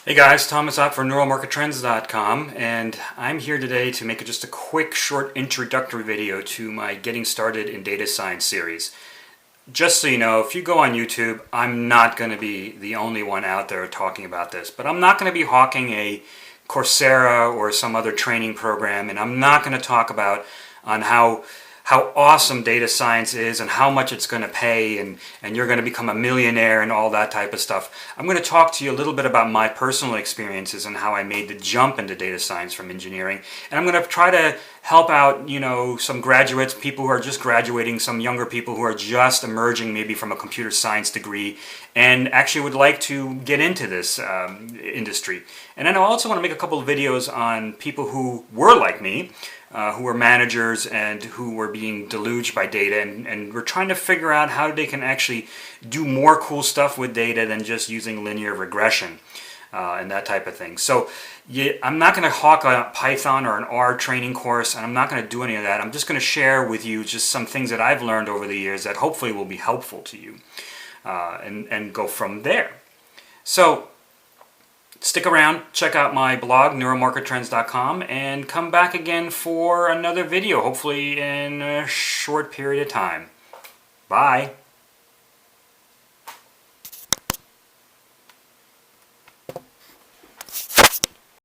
Hey guys, Thomas Ott for NeuralMarketTrends.com, and I'm here today to make just a quick, short introductory video to my Getting Started in Data Science series. Just so you know, if you go on YouTube, I'm not going to be the only one out there talking about this, but I'm not going to be hawking a Coursera or some other training program, and I'm not going to talk about on how awesome data science is and how much it's going to pay and you're going to become a millionaire and all that type of stuff. I'm going to talk to you a little bit about my personal experiences and how I made the jump into data science from engineering. And I'm going to try to help out, some graduates, people who are just graduating, some younger people who are just emerging maybe from a computer science degree and actually would like to get into this industry. And then I also want to make a couple of videos on people who were like me, who were managers and who were being deluged by data, and we're trying to figure out how they can actually do more cool stuff with data than just using linear regression and that type of thing. So I'm not going to hawk a Python or an R training course, and I'm not going to do any of that. I'm just going to share with you just some things that I've learned over the years that hopefully will be helpful to you, and go from there. So stick around, check out my blog, NeuralMarketTrends.com, and come back again for another video, hopefully in a short period of time. Bye.